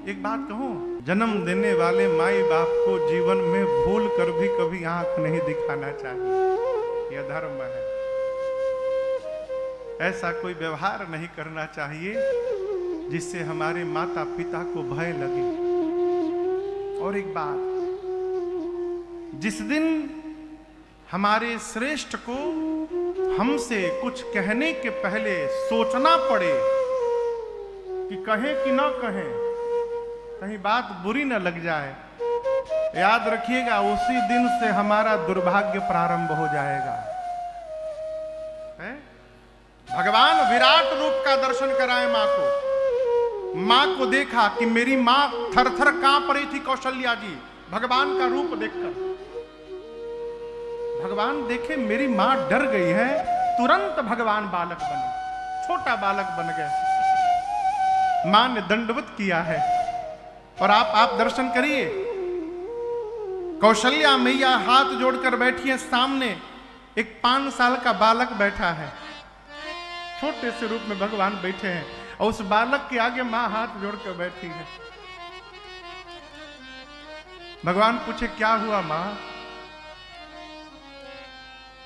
एक बात कहूं, जन्म देने वाले माई बाप को जीवन में भूल कर भी कभी आंख नहीं दिखाना चाहिए, यह धर्म है। ऐसा कोई व्यवहार नहीं करना चाहिए जिससे हमारे माता पिता को भय लगे। और एक बात, जिस दिन हमारे श्रेष्ठ को हमसे कुछ कहने के पहले सोचना पड़े कि कहें कि ना कहें, कहीं बात बुरी न लग जाए, याद रखिएगा उसी दिन से हमारा दुर्भाग्य प्रारंभ हो जाएगा। है? भगवान विराट रूप का दर्शन कराए मां को। मां को देखा कि मेरी मां थर थर कांप रही थी कौशल्या जी, भगवान का रूप देखकर। भगवान देखे मेरी मां डर गई है, तुरंत भगवान बालक बने, छोटा बालक बन गए। मां ने दंडवत किया है। और आप दर्शन करिए, कौशल्या मैया हाथ जोड़कर बैठी है, सामने एक 5 साल का बालक बैठा है, छोटे से रूप में भगवान बैठे हैं, और उस बालक के आगे मां हाथ जोड़कर बैठी है। भगवान पूछे क्या हुआ मां?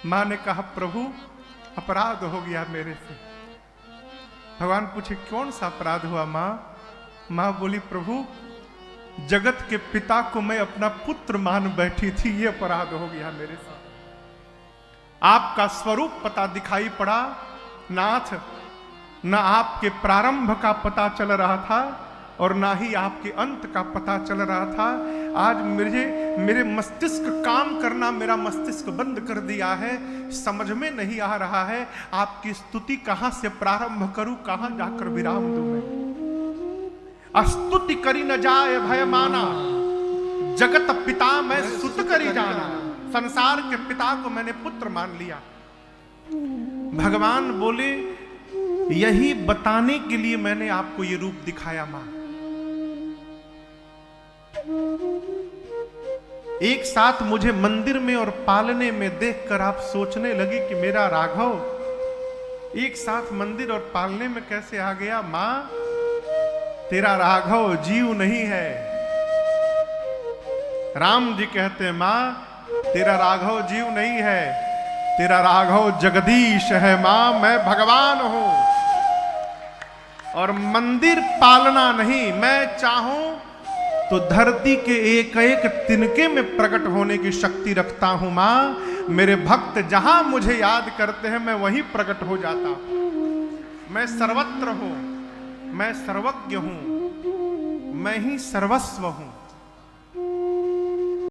मां ने कहा प्रभु अपराध हो गया मेरे से। भगवान पूछे कौन सा अपराध हुआ मां? मां बोली प्रभु जगत के पिता को मैं अपना पुत्र मान बैठी थी, ये अपराध हो गया मेरे से। आपका स्वरूप पता दिखाई पड़ा नाथ, न आपके प्रारंभ का पता चल रहा था और ना ही आपके अंत का पता चल रहा था। आज मेरे मस्तिष्क काम करना, मेरा मस्तिष्क बंद कर दिया है, समझ में नहीं आ रहा है आपकी स्तुति कहां से प्रारंभ करूं, कहां जाकर विराम दूं मैं। स्तुति करी न जाए भय माना, जगत पिता मैं सुत करी जाना। संसार के पिता को मैंने पुत्र मान लिया। भगवान बोले यही बताने के लिए मैंने आपको ये रूप दिखाया मां। एक साथ मुझे मंदिर में और पालने में देखकर आप सोचने लगे कि मेरा राघव एक साथ मंदिर और पालने में कैसे आ गया? मां तेरा राघव जीव नहीं है। राम जी कहते हैं मां तेरा राघव जीव नहीं है, तेरा राघव जगदीश है मां, मैं भगवान हूं। और मंदिर पालना नहीं, मैं चाहूं तो धरती के एक एक तिनके में प्रकट होने की शक्ति रखता हूं मां। मेरे भक्त जहां मुझे याद करते हैं मैं वहीं प्रकट हो जाता हूं। मैं सर्वत्र हूं, मैं सर्वज्ञ हूं, मैं ही सर्वस्व हूं।